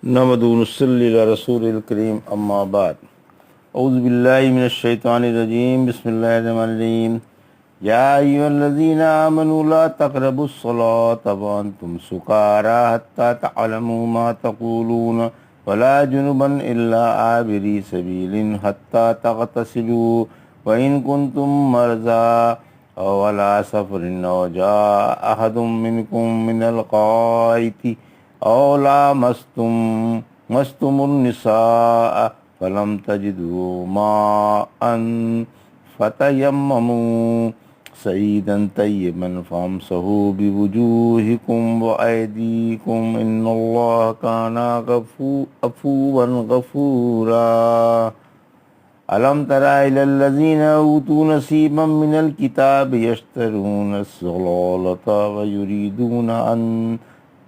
نحمد و نصلی علی رسول الکریم اما بعد اعوذ باللہ من الشیطان الرجیم بسم اللہ الرحمن الرحیم یا ایھا الذین آمنوا لا تقربوا الصلاة وانتم سکارى حتى تعلموا ما تقولون ولا جنبا الا عابری سبیل حتى تغتسلوا وإن كنتم مرضى أو على سفر أو جاء أحد منكم من الغائط أو لامستم النساء فلم تجدوا ماء فتيمموا صعيدا طيبا فامسحوا بوجوهكم وأيديكم إن الله كان عفوا غفورا ألم تر إلى الذين أوتوا نصيبا من الكتاب يشترون الضلالة ويريدون أن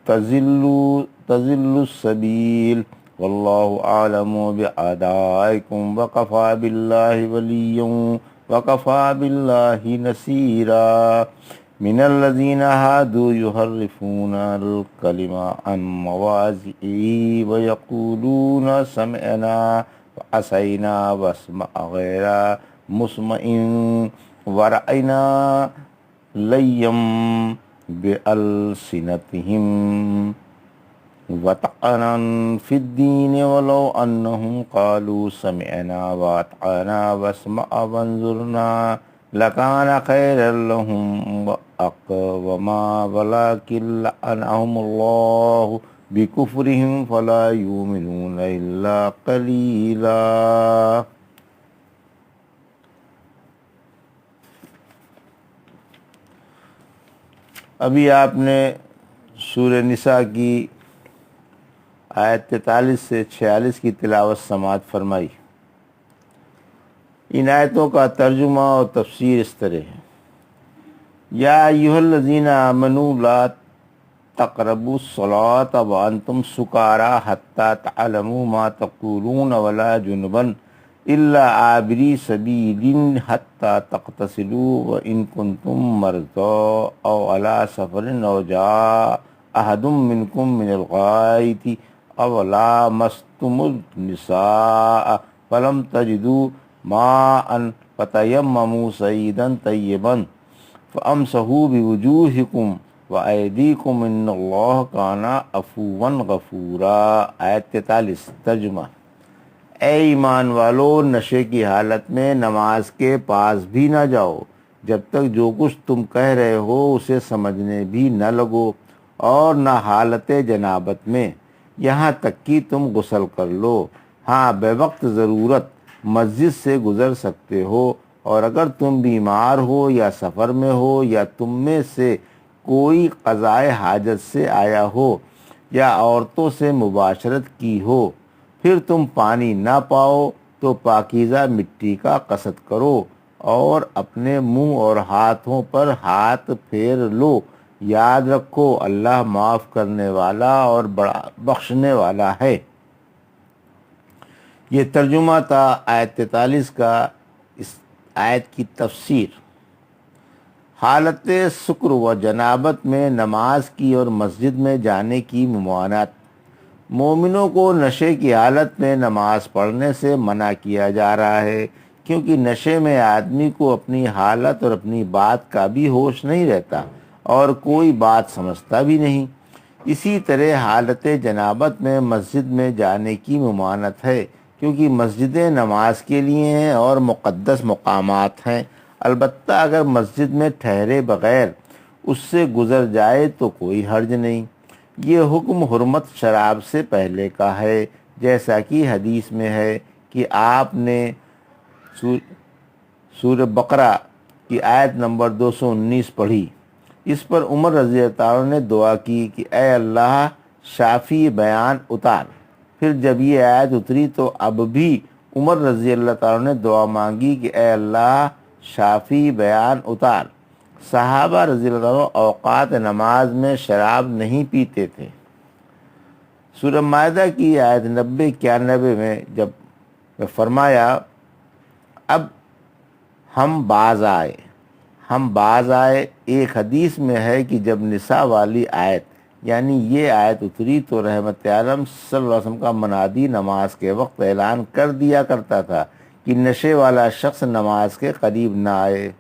تضلوا السبيل والله أعلم بأعدائكم وكفى بالله وليا وكفى بالله نصيرا من الذين هادوا يحرفون الكلم عن مواضعه ويقولون سمعنا وعصينا واسمع غير مسمع ورأينا ليا بألسنتهم وطعنا في الدين ولو أنهم قالوا سمعنا وأطعنا واسمع وانظرنا لكان خيرا لهم وأقوما ولكن لعنهم الله بكفرهم فلا يؤمنون إلا قليلا۔ ابھی آپ نے سورہ نساء کی آیت 43 سے 46 کی تلاوت سماعت فرمائی۔ ان آیتوں کا ترجمہ اور تفسیر اس طرح ہے: یا ایھا الذین آمنوا لا تقربوا الصلاة وانتم سکارى حتى تعلموا ما تقولون ولا جنبا الا عابری سبیل حتى تغتسلوا وان کنتم مرضى او على سفر او جاء احد منکم من الغائط او لامستم النساء فلم تجدوا ماء فتیمموا صعیدا طیبا فامسحوا بوجوہکم وَأَيْدِيكُمْ إِنَّ اللَّهَ كَانَ عَفُوًّا غَفُورًا۔ آیت 43 ترجمہ: اے ایمان والو، نشے کی حالت میں نماز کے پاس بھی نہ جاؤ جب تک جو کچھ تم کہہ رہے ہو اسے سمجھنے بھی نہ لگو، اور نہ حالت جنابت میں، یہاں تک کہ تم غسل کر لو۔ ہاں، بے وقت ضرورت مسجد سے گزر سکتے ہو، اور اگر تم بیمار ہو یا سفر میں ہو یا تم میں سے کوئی قضائے حاجت سے آیا ہو یا عورتوں سے مباشرت کی ہو، پھر تم پانی نہ پاؤ تو پاکیزہ مٹی کا قصد کرو اور اپنے منہ اور ہاتھوں پر ہاتھ پھیر لو۔ یاد رکھو اللہ معاف کرنے والا اور بڑا بخشنے والا ہے۔ یہ ترجمہ تھا آیت 43 کا۔ اس آیت کی تفسیر: حالت سکر و جنابت میں نماز کی اور مسجد میں جانے کی ممانعت۔ مومنوں کو نشے کی حالت میں نماز پڑھنے سے منع کیا جا رہا ہے، کیونکہ نشے میں آدمی کو اپنی حالت اور اپنی بات کا بھی ہوش نہیں رہتا اور کوئی بات سمجھتا بھی نہیں۔ اسی طرح حالت جنابت میں مسجد میں جانے کی ممانعت ہے، کیونکہ مسجدیں نماز کے لیے ہیں اور مقدس مقامات ہیں۔ البتہ اگر مسجد میں ٹھہرے بغیر اس سے گزر جائے تو کوئی حرج نہیں۔ یہ حکم حرمت شراب سے پہلے کا ہے، جیسا کہ حدیث میں ہے کہ آپ نے سورہ بقرہ کی آیت نمبر 219 پڑھی۔ اس پر عمر رضی اللہ عنہ نے دعا کی کہ اے اللہ شافی بیان اتار۔ پھر جب یہ آیت اتری تو اب بھی عمر رضی اللہ عنہ نے دعا مانگی کہ اے اللہ شافی بیان اتار۔ صحابہ رضی اللہ عنہ اوقات نماز میں شراب نہیں پیتے تھے۔ سورہ مائدہ کی آیت 90-91 میں جب فرمایا اب ہم باز آئے۔ ایک حدیث میں ہے کہ جب نساء والی آیت یعنی یہ آیت اتری تو رحمت عالم صلی اللہ علیہ وسلم کا منادی نماز کے وقت اعلان کر دیا کرتا تھا کہ نشے والا شخص نماز کے قریب نہ آئے۔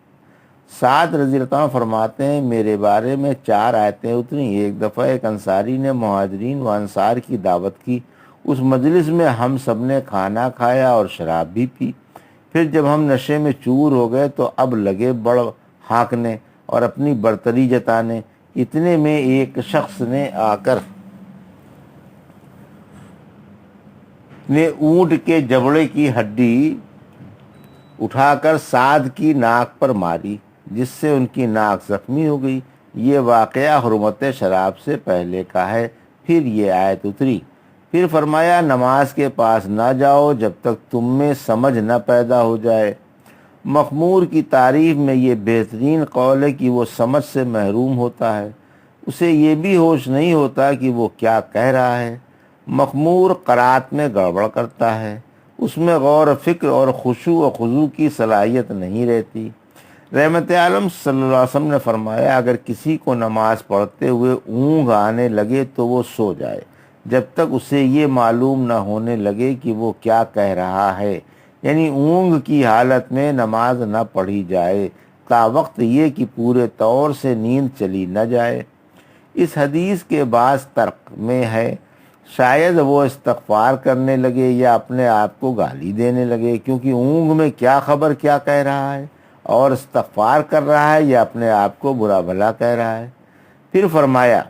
سعد رضی اللہ عنہ فرماتے ہیں میرے بارے میں 4 آیتیں اتریں۔ ایک دفعہ ایک انصاری نے مہاجرین و انصار کی دعوت کی، اس مجلس میں ہم سب نے کھانا کھایا اور شراب بھی پی، پھر جب ہم نشے میں چور ہو گئے تو اب لگے بڑ ہانکنے اور اپنی برتری جتانے۔ اتنے میں ایک شخص نے آ کر اونٹ کے جبڑے کی ہڈی اٹھا کر سعد کی ناک پر ماری، جس سے ان کی ناک زخمی ہو گئی۔ یہ واقعہ حرمت شراب سے پہلے کا ہے۔ پھر یہ آیت اتری، پھر فرمایا نماز کے پاس نہ جاؤ جب تک تم میں سمجھ نہ پیدا ہو جائے۔ مخمور کی تعریف میں یہ بہترین قول ہے کہ وہ سمجھ سے محروم ہوتا ہے، اسے یہ بھی ہوش نہیں ہوتا کہ وہ کیا کہہ رہا ہے۔ مخمور قرات میں گڑبڑ کرتا ہے، اس میں غور و فکر اور خشوع و خضوع کی صلاحیت نہیں رہتی۔ رحمت عالم صلی اللہ علیہ وسلم نے فرمایا اگر کسی کو نماز پڑھتے ہوئے اونگ آنے لگے تو وہ سو جائے جب تک اسے یہ معلوم نہ ہونے لگے کہ وہ کیا کہہ رہا ہے، یعنی اونگ کی حالت میں نماز نہ پڑھی جائے تا وقت یہ کہ پورے طور سے نیند چلی نہ جائے۔ اس حدیث کے بعض ترک میں ہے شاید وہ استغفار کرنے لگے یا اپنے آپ کو گالی دینے لگے، کیونکہ اونگ میں کیا خبر کیا کہہ رہا ہے، اور استغفار کر رہا ہے یا اپنے آپ کو برا بھلا کہہ رہا ہے۔ پھر فرمایا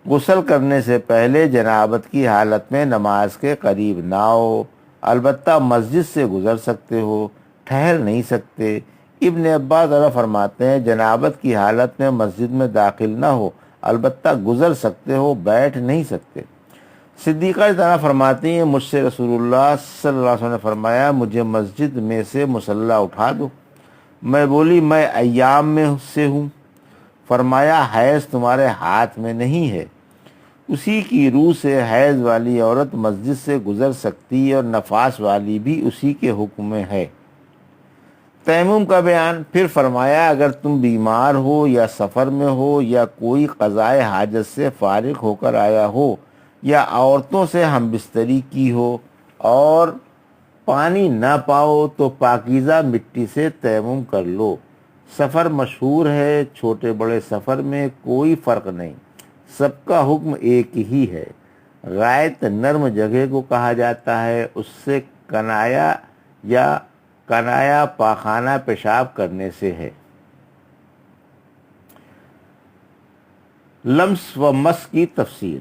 غسل کرنے سے پہلے جنابت کی حالت میں نماز کے قریب نہ ہو، البتہ مسجد سے گزر سکتے ہو، ٹھہر نہیں سکتے۔ ابن عباس فرماتے ہیں جنابت کی حالت میں مسجد میں داخل نہ ہو، البتہ گزر سکتے ہو، بیٹھ نہیں سکتے۔ صدیقہ تعالیٰ فرماتی ہیں مجھ سے رسول اللہ صلی اللہ علیہ وسلم نے فرمایا مجھے مسجد میں سے مصلی اٹھا دو۔ میں بولی میں ایام میں سے ہوں۔ فرمایا حیض تمہارے ہاتھ میں نہیں ہے، اسی کی روح سے حیض والی عورت مسجد سے گزر سکتی ہے اور نفاس والی بھی اسی کے حکم میں ہے۔ تیمم کا بیان، پھر فرمایا اگر تم بیمار ہو یا سفر میں ہو یا کوئی قضائے حاجت سے فارغ ہو کر آیا ہو یا عورتوں سے ہم بستری کی ہو اور پانی نہ پاؤ تو پاکیزہ مٹی سے تیمم کر لو۔ سفر مشہور ہے، چھوٹے بڑے سفر میں کوئی فرق نہیں، سب کا حکم ایک ہی ہے۔ غائط نرم جگہ کو کہا جاتا ہے، اس سے کنایا پاخانہ پیشاب کرنے سے ہے۔ لمس و مس کی تفسیر،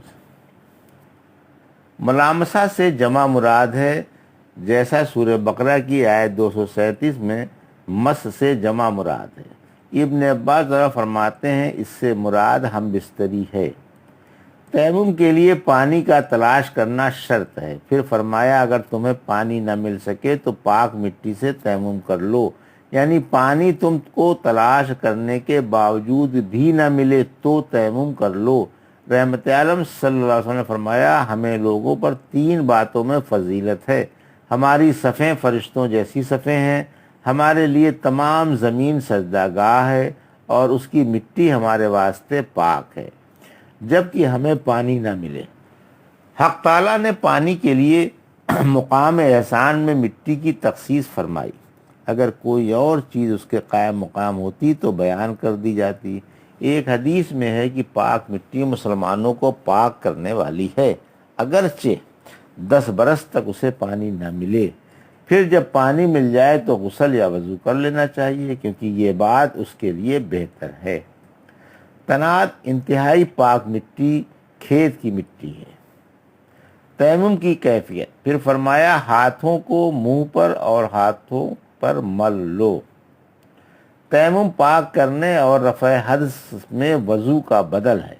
ملامسہ سے جمع مراد ہے، جیسا سورہ بقرہ کی آیت 237 میں مس سے جمع مراد ہے۔ ابن عباس فرماتے ہیں اس سے مراد ہم بستری ہے۔ تیمم کے لیے پانی کا تلاش کرنا شرط ہے۔ پھر فرمایا اگر تمہیں پانی نہ مل سکے تو پاک مٹی سے تیمم کر لو، یعنی پانی تم کو تلاش کرنے کے باوجود بھی نہ ملے تو تیمم کر لو۔ رحمت عالم صلی اللہ علیہ وسلم نے فرمایا ہمیں لوگوں پر 3 باتوں میں فضیلت ہے، ہماری صفیں فرشتوں جیسی صفیں ہیں، ہمارے لیے تمام زمین سجدہ گاہ ہے اور اس کی مٹی ہمارے واسطے پاک ہے جبکہ ہمیں پانی نہ ملے۔ حق تعالیٰ نے پانی کے لیے مقام احسان میں مٹی کی تخصیص فرمائی، اگر کوئی اور چیز اس کے قائم مقام ہوتی تو بیان کر دی جاتی۔ ایک حدیث میں ہے کہ پاک مٹی مسلمانوں کو پاک کرنے والی ہے اگرچہ 10 برس تک اسے پانی نہ ملے، پھر جب پانی مل جائے تو غسل یا وضو کر لینا چاہیے کیونکہ یہ بات اس کے لیے بہتر ہے۔ تنعت انتہائی پاک مٹی کھیت کی مٹی ہے۔ تیمم کی کیفیت، پھر فرمایا ہاتھوں کو منہ پر اور ہاتھوں پر مل لو۔ تیمم پاک کرنے اور رفع حدث میں وضو کا بدل ہے،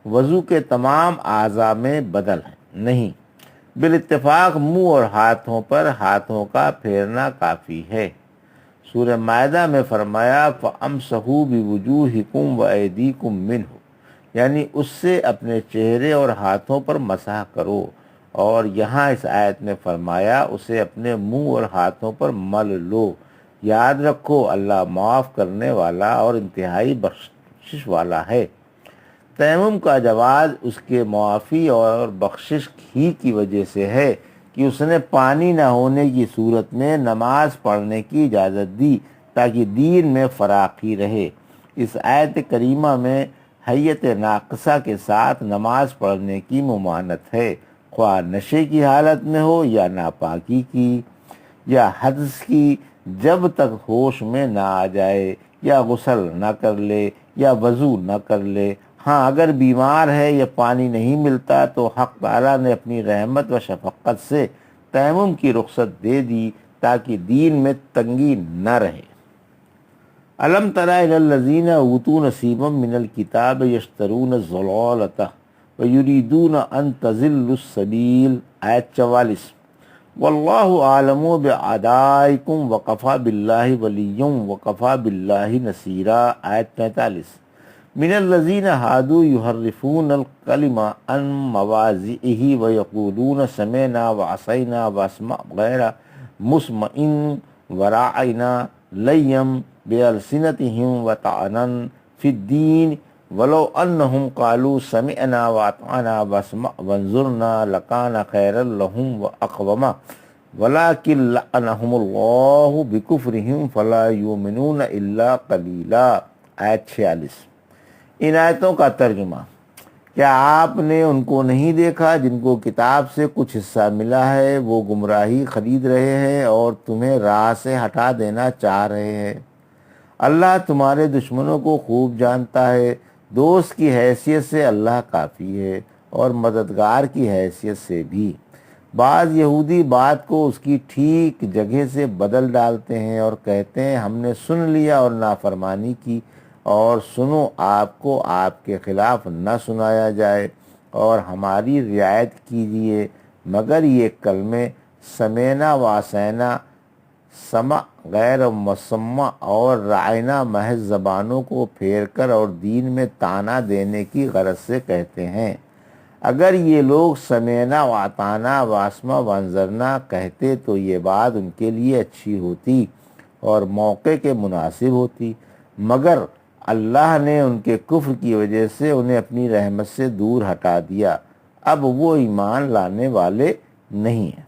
وضو کے تمام اعضاء میں بدل ہے نہیں۔ بالاتفاق منہ اور ہاتھوں پر ہاتھوں کا پھیرنا کافی ہے۔ سورہ مائدہ میں فرمایا فَأَمْسَحُوا بِوُجُوهِكُمْ وَأَيْدِيكُمْ مِنْهُ، یعنی اس سے اپنے چہرے اور ہاتھوں پر مسح کرو، اور یہاں اس آیت میں فرمایا اسے اپنے منہ اور ہاتھوں پر مل لو۔ یاد رکھو اللہ معاف کرنے والا اور انتہائی بخشش والا ہے۔ تیمم کا جواز اس کے معافی اور بخشش ہی کی وجہ سے ہے کہ اس نے پانی نہ ہونے کی صورت میں نماز پڑھنے کی اجازت دی تاکہ دین میں فراخی رہے۔ اس آیت کریمہ میں حیت ناقصہ کے ساتھ نماز پڑھنے کی ممانعت ہے، خواہ نشے کی حالت میں ہو یا ناپاکی کی یا حدث کی، جب تک ہوش میں نہ آ جائے یا غسل نہ کر لے یا وضو نہ کر لے۔ ہاں اگر بیمار ہے یا پانی نہیں ملتا تو حق تعالیٰ نے اپنی رحمت و شفقت سے تیمم کی رخصت دے دی تاکہ دین میں تنگی نہ رہے۔ الم تر الی الذین اوتوا نصیبا من الکتاب یشترون الضلالۃ ویریدون ان تضلوا السبیل، آیت 44۔ واللہ عالم باعدائکم وکفی باللہ ولیا وکفی باللہ نصیرا، آیت 45۔ من الذین ہادوا یحرفون الکلم عن مواضعہ ویقولون سمعنا وعصینا واسمع غیر مسمع وراعنا لیا بألسنتهم وطعنا فی الدین ولو انہم قالوا سمعنا واطعنا واسمع وانظرنا لکان خیرا لهم واقوم ولکن لعنہم اللہ بکفرہم فلا یؤمنون الا قلیلا، آیت 46۔ ان آیتوں کا ترجمہ: کیا آپ نے ان کو نہیں دیکھا جن کو کتاب سے کچھ حصہ ملا ہے، وہ گمراہی خرید رہے ہیں اور تمہیں راہ سے ہٹا دینا چاہ رہے ہیں؟ اللہ تمہارے دشمنوں کو خوب جانتا ہے، دوست کی حیثیت سے اللہ کافی ہے اور مددگار کی حیثیت سے بھی۔ بعض یہودی بات کو اس کی ٹھیک جگہ سے بدل ڈالتے ہیں اور کہتے ہیں ہم نے سن لیا اور نافرمانی کی، اور سنو آپ کو آپ کے خلاف نہ سنایا جائے اور ہماری رعایت کیجیے، مگر یہ کلمے سمینا واسینا، سمع غیر مسمع اور رائنا محض زبانوں کو پھیر کر اور دین میں تانا دینے کی غرض سے کہتے ہیں۔ اگر یہ لوگ سمینا واطعنا واسمع وانظرنا کہتے تو یہ بات ان کے لیے اچھی ہوتی اور موقع کے مناسب ہوتی، مگر اللہ نے ان کے کفر کی وجہ سے انہیں اپنی رحمت سے دور ہٹا دیا، اب وہ ایمان لانے والے نہیں ہیں۔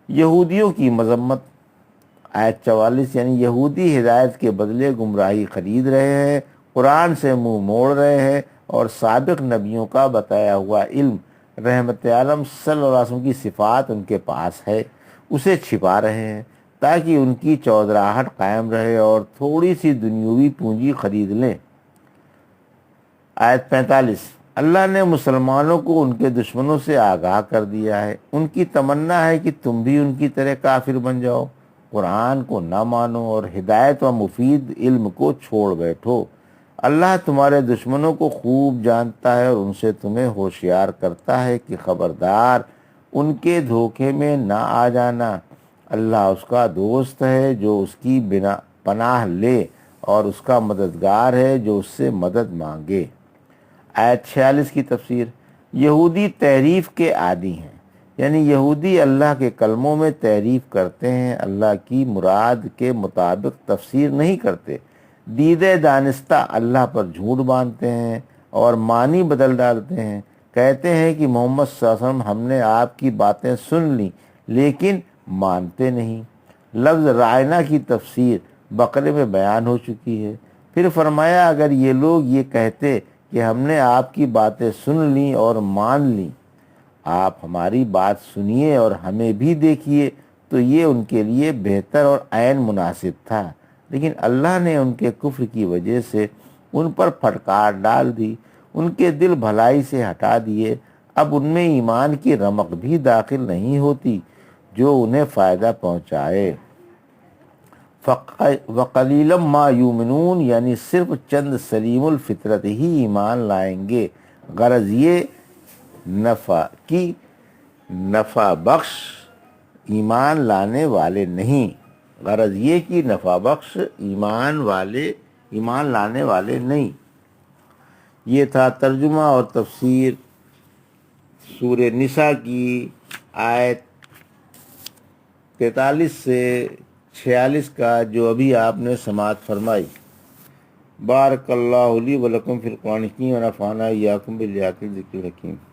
یہودیوں کی مذمت، آیت 44۔ یعنی یہودی ہدایت کے بدلے گمراہی خرید رہے ہیں، قرآن سے منہ موڑ رہے ہیں اور سابق نبیوں کا بتایا ہوا علم، رحمت عالم صلی اللہ علیہ وسلم کی صفات ان کے پاس ہے، اسے چھپا رہے ہیں تاکہ ان کی چودراہٹ قائم رہے اور تھوڑی سی دنیوی پونجی خرید لیں۔ آیت 45۔ اللہ نے مسلمانوں کو ان کے دشمنوں سے آگاہ کر دیا ہے، ان کی تمنا ہے کہ تم بھی ان کی طرح کافر بن جاؤ، قرآن کو نہ مانو اور ہدایت و مفید علم کو چھوڑ بیٹھو۔ اللہ تمہارے دشمنوں کو خوب جانتا ہے اور ان سے تمہیں ہوشیار کرتا ہے کہ خبردار ان کے دھوکے میں نہ آ جانا۔ اللہ اس کا دوست ہے جو اس کی پناہ لے اور اس کا مددگار ہے جو اس سے مدد مانگے۔ آیت 46 کی تفسیر: یہودی تحریف کے عادی ہیں، یعنی یہودی اللہ کے کلموں میں تحریف کرتے ہیں، اللہ کی مراد کے مطابق تفسیر نہیں کرتے، دیدہ دانستہ اللہ پر جھوٹ باندھتے ہیں اور معنی بدل ڈالتے ہیں، کہتے ہیں کہ محمد صلی اللہ علیہ وسلم ہم نے آپ کی باتیں سن لیں لیکن مانتے نہیں۔ لفظ رائنا کی تفسیر بقرے میں بیان ہو چکی ہے۔ پھر فرمایا اگر یہ لوگ یہ کہتے کہ ہم نے آپ کی باتیں سن لیں اور مان لیں، آپ ہماری بات سنیے اور ہمیں بھی دیکھیے، تو یہ ان کے لیے بہتر اور عین مناسب تھا، لیکن اللہ نے ان کے کفر کی وجہ سے ان پر پھٹکار ڈال دی، ان کے دل بھلائی سے ہٹا دیے، اب ان میں ایمان کی رمق بھی داخل نہیں ہوتی جو انہیں فائدہ پہنچائے۔ وَقَلِيلًا مَا يُؤْمِنُونَ، یعنی صرف چند سلیم الفطرت ہی ایمان لائیں گے، غرض یہ نفع بخش ایمان لانے والے نہیں، غرض یہ کہ نفع بخش ایمان لانے والے نہیں۔ یہ تھا ترجمہ اور تفسیر سورہ نساء کی آیت 43 سے 46 کا جو ابھی آپ نے سماعت فرمائی۔ بارک اللہ لی ولکم فی القرآن الحکیم ونفعنا ایاکم بالآیات الذکر الحکیم.